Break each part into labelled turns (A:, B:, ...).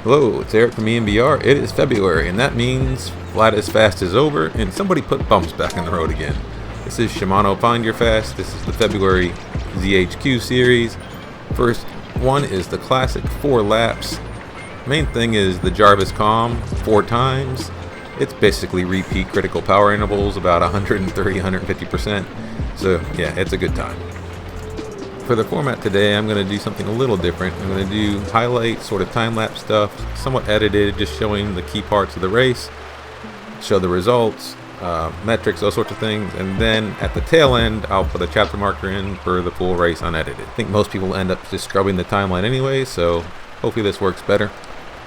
A: Hello, it's Eric from E.M.B.R. It is February, and that means Flat as Fast is over, and somebody put bumps back in the road again. This is Shimano Find Your Fast. This is the February ZHQ series. First one is the classic 4 laps. Main thing is the Jarvis KoM 4 times. It's basically repeat critical power intervals, about 130-150%. So yeah, it's a good time. For the format today, I'm going to do something a little different. I'm going to do highlight, sort of time-lapse stuff, somewhat edited, just showing the key parts of the race, show the results, metrics, those sorts of things, and then at the tail end, I'll put a chapter marker in for the full race unedited. I think most people end up just scrubbing the timeline anyway, so hopefully this works better.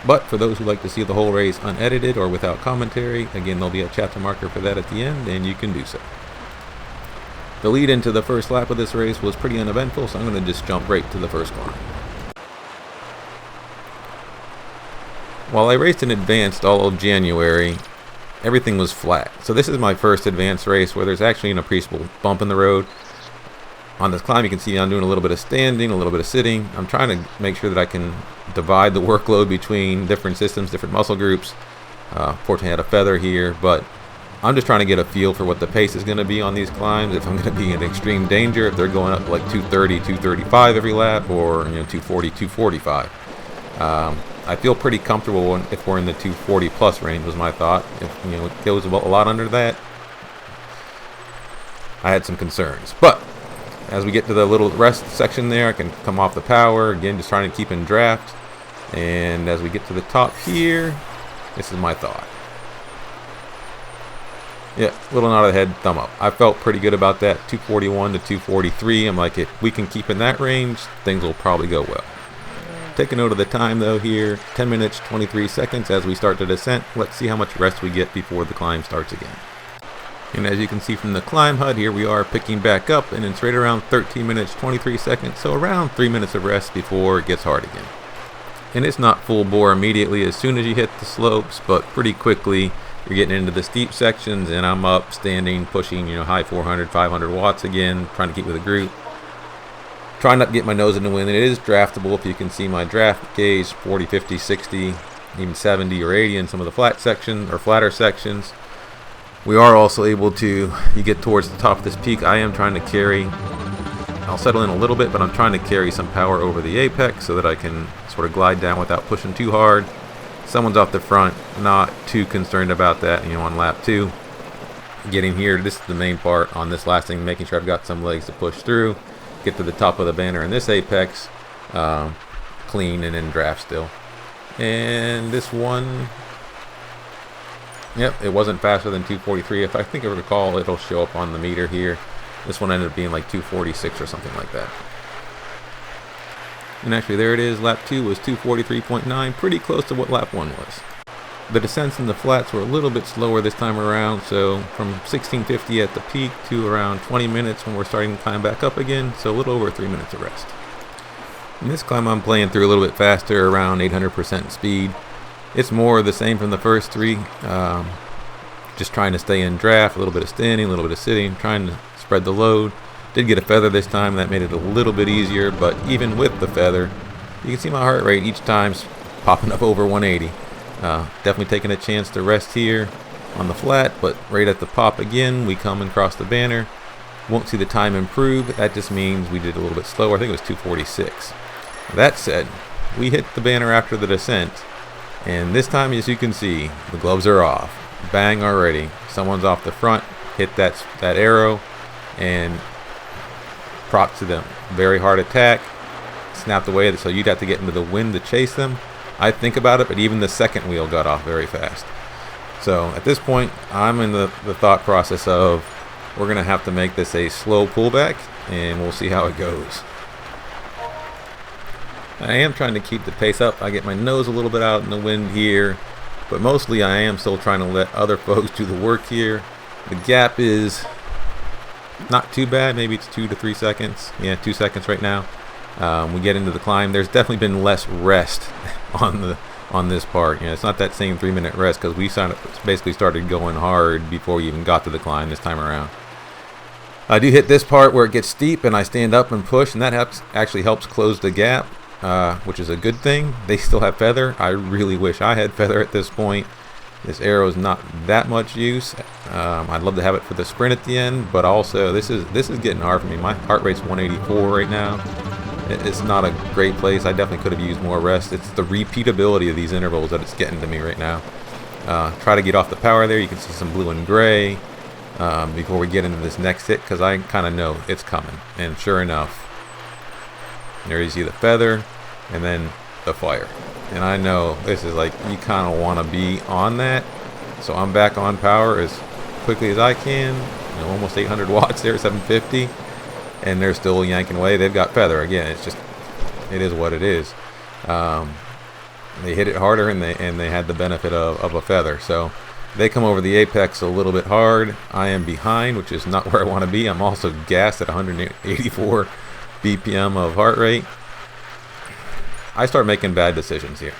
A: But for those who like to see the whole race unedited or without commentary, again, there'll be a chapter marker for that at the end, and you can do so. The lead into the first lap of this race was pretty uneventful, so I'm going to just jump right to the first climb. While I raced in advanced all of January, everything was flat. So this is my first advanced race where there's actually an appreciable bump in the road. On this climb you can see I'm doing a little bit of standing, a little bit of sitting. I'm trying to make sure that I can divide the workload between different systems, different muscle groups. Fortunately I had a feather here, but I'm just trying to get a feel for what the pace is going to be on these climbs, if I'm going to be in extreme danger, if they're going up like 230, 235 every lap, or 240, 245. I feel pretty comfortable if we're in the 240 plus range was my thought. If it goes a lot under that, I had some concerns. But as we get to the little rest section there, I can come off the power, again just trying to keep in draft. And as we get to the top here, this is my thought. Yeah, little nod of the head, thumb up. I felt pretty good about that. 241 to 243. I'm like, if we can keep in that range, things will probably go well. Take a note of the time though here. 10 minutes, 23 seconds as we start the descent. Let's see how much rest we get before the climb starts again. And as you can see from the climb HUD, here we are picking back up, and it's right around 13 minutes, 23 seconds. So around 3 minutes of rest before it gets hard again. And it's not full bore immediately as soon as you hit the slopes, but pretty quickly you're getting into the steep sections, and I'm up, standing, pushing, high 400, 500 watts again, trying to keep with the group. Trying not to get my nose in the wind, and it is draftable. If you can see my draft gauge, 40, 50, 60, even 70 or 80 in some of the flat sections or flatter sections. We are also able to, you get towards the top of this peak, I am trying to carry, I'll settle in a little bit, but I'm trying to carry some power over the apex so that I can sort of glide down without pushing too hard. Someone's off the front, not too concerned about that, on lap 2. Getting here, this is the main part on this last thing, making sure I've got some legs to push through, get to the top of the banner in this apex, clean and in draft still. And this one, yep, it wasn't faster than 243. If I think I recall, it'll show up on the meter here. This one ended up being like 246 or something like that. And actually there it is, lap 2 was 243.9, pretty close to what lap 1 was. The descents in the flats were a little bit slower this time around, so from 1650 at the peak to around 20 minutes when we're starting to climb back up again, so a little over 3 minutes of rest. In this climb I'm playing through a little bit faster, around 800% speed. It's more of the same from the first 3, just trying to stay in draft, a little bit of standing, a little bit of sitting, trying to spread the load. Did get a feather this time, that made it a little bit easier, but even with the feather, you can see my heart rate each time's popping up over 180. Definitely taking a chance to rest here on the flat, but right at the pop again, we come and cross the banner. Won't see the time improve, that just means we did a little bit slower. I think it was 246. That said, we hit the banner after the descent, and this time, as you can see, the gloves are off. Bang already. Someone's off the front, hit that arrow, and props to them. Very hard attack, snapped away, so you'd have to get into the wind to chase them. I think about it, but even the second wheel got off very fast. So at this point, I'm in the thought process of we're going to have to make this a slow pullback, and we'll see how it goes. I am trying to keep the pace up. I get my nose a little bit out in the wind here, but mostly I am still trying to let other folks do the work here. The gap is not too bad, maybe it's 2 to 3 seconds. Yeah, 2 seconds right now. We get into the climb. There's definitely been less rest on this part. It's not that same 3-minute rest because we basically started going hard before we even got to the climb this time around. I do hit this part where it gets steep and I stand up and push, and that actually helps close the gap. which is a good thing. They still have feather. I really wish I had feather at this point. This arrow is not that much use. I'd love to have it for the sprint at the end, but also this is getting hard for me. My heart rate's 184 right now. It's not a great place. I definitely could have used more rest. It's the repeatability of these intervals that it's getting to me right now. Try to get off the power there. You can see some blue and gray before we get into this next hit, because I kind of know it's coming. And sure enough, there you see the feather and then the fire. And I know this is like, you kind of want to be on that. So I'm back on power as quickly as I can. You know, almost 800 watts there, 750. And they're still yanking away. They've got feather. Again, it's just, it is what it is. They hit it harder, and they had the benefit of a feather. So they come over the apex a little bit hard. I am behind, which is not where I want to be. I'm also gassed at 184 BPM of heart rate. I start making bad decisions here.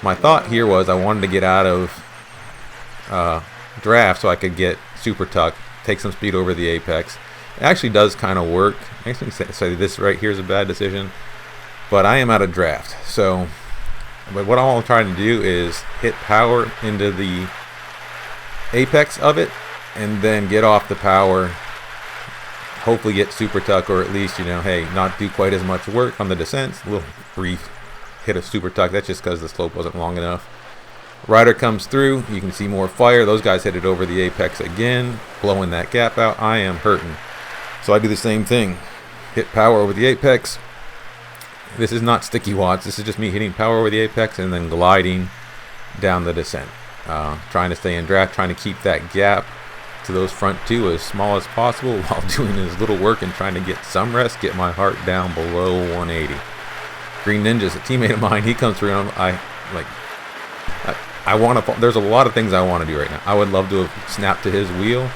A: My thought here was I wanted to get out of draft so I could get super tuck, take some speed over the apex. It actually does kind of work. I can say this right here is a bad decision, but I am out of draft. So, but what I'm trying to do is hit power into the apex of it, and then get off the power. Hopefully get super tuck, or at least, you know, hey, not do quite as much work on the descents. A little brief hit of super tuck. That's just because the slope wasn't long enough. Rider comes through. You can see more fire. Those guys hit it over the apex again, blowing that gap out. I am hurting. So I do the same thing. Hit power over the apex. This is not sticky watts. This is just me hitting power over the apex and then gliding down the descent. Trying to stay in draft, trying to keep that gap to those front two as small as possible while doing as little work and trying to get some rest, get my heart down below 180. Green Ninja's a teammate of mine. He comes through, and I want to. There's a lot of things I want to do right now. I would love to have snapped to his wheel.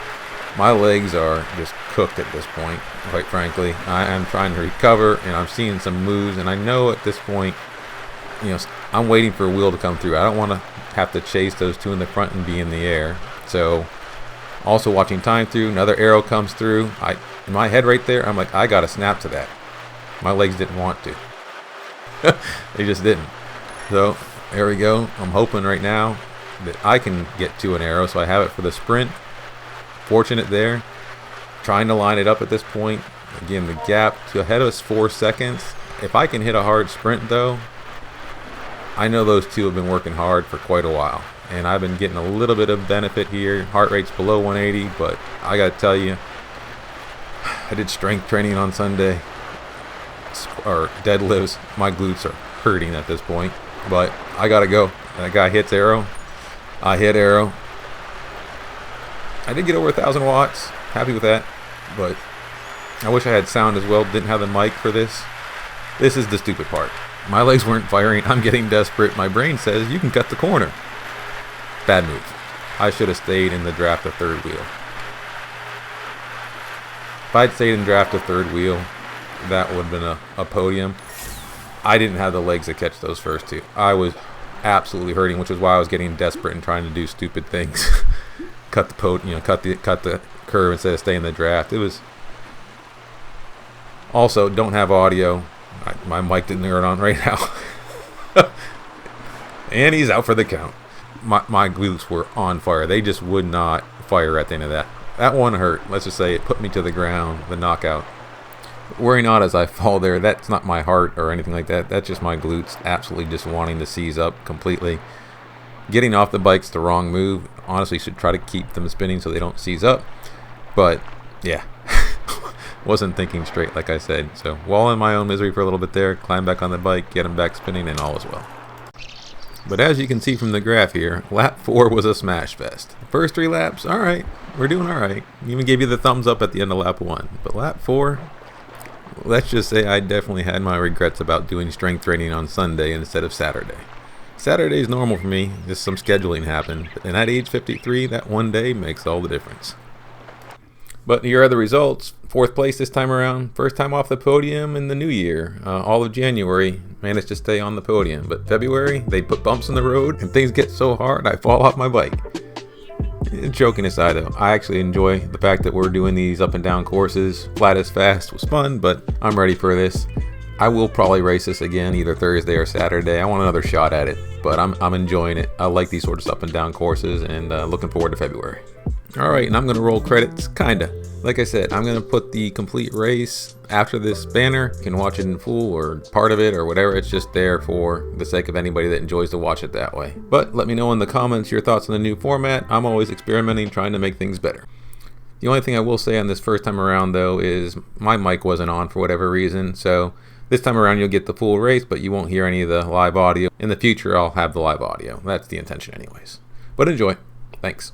A: My legs are just cooked at this point, quite frankly. I am trying to recover, and I'm seeing some moves, and I know at this point, you know, I'm waiting for a wheel to come through. I don't want to have to chase those two in the front and be in the air. So, also watching time through, another arrow comes through. In my head right there, I'm like, I got to snap to that. My legs didn't want to. They just didn't. So, there we go. I'm hoping right now that I can get to an arrow, so I have it for the sprint. Fortunate there. Trying to line it up at this point. Again, the gap to ahead of us 4 seconds. If I can hit a hard sprint though, I know those two have been working hard for quite a while, and I've been getting a little bit of benefit here. Heart rate's below 180, but I gotta tell you, I did strength training on Sunday, or deadlifts. My glutes are hurting at this point, but I gotta go. That guy hits arrow. I hit arrow. I did get over 1,000 watts. Happy with that, but I wish I had sound as well. Didn't have the mic for this. This is the stupid part. My legs weren't firing. I'm getting desperate. My brain says you can cut the corner. Bad move. I should have stayed in the draft of third wheel. If I'd stayed in draft of third wheel, that would have been a podium. I didn't have the legs to catch those first two. I was absolutely hurting, which is why I was getting desperate and trying to do stupid things. Cut the curve instead of staying in the draft. It was also don't have audio. My mic didn't turn on right now. And he's out for the count. My glutes were on fire. They just would not fire at the end of that. That one hurt. Let's just say it put me to the ground, the knockout. Worry not as I fall there. That's not my heart or anything like that. That's just my glutes absolutely just wanting to seize up completely. Getting off the bike's the wrong move. Honestly, should try to keep them spinning so they don't seize up. But, yeah. Wasn't thinking straight, like I said. So, while in my own misery for a little bit there, climb back on the bike, get them back spinning, and all is well. But as you can see from the graph here, lap 4 was a smash fest. The first 3 laps, alright. We're doing alright. Even gave you the thumbs up at the end of lap 1. But lap 4, let's just say I definitely had my regrets about doing strength training on Sunday instead of Saturday. Saturday is normal for me, just some scheduling happened. And at age 53, that one day makes all the difference. But here are the results. 4th place this time around. First time off the podium in the new year. All of January, managed to stay on the podium. But February, they put bumps in the road and things get so hard I fall off my bike. Joking aside though, I actually enjoy the fact that we're doing these up and down courses. Flat is fast was fun, but I'm ready for this. I will probably race this again either Thursday or Saturday. I want another shot at it, but I'm enjoying it. I like these sorts of up and down courses, and looking forward to February. All right, and I'm gonna roll credits, kinda. Like I said, I'm gonna put the complete race after this banner. You can watch it in full or part of it or whatever. It's just there for the sake of anybody that enjoys to watch it that way. But let me know in the comments your thoughts on the new format. I'm always experimenting, trying to make things better. The only thing I will say on this first time around though is my mic wasn't on for whatever reason, so this time around you'll get the full race, but you won't hear any of the live audio. In the future I'll have the live audio. That's the intention anyways. But enjoy. Thanks.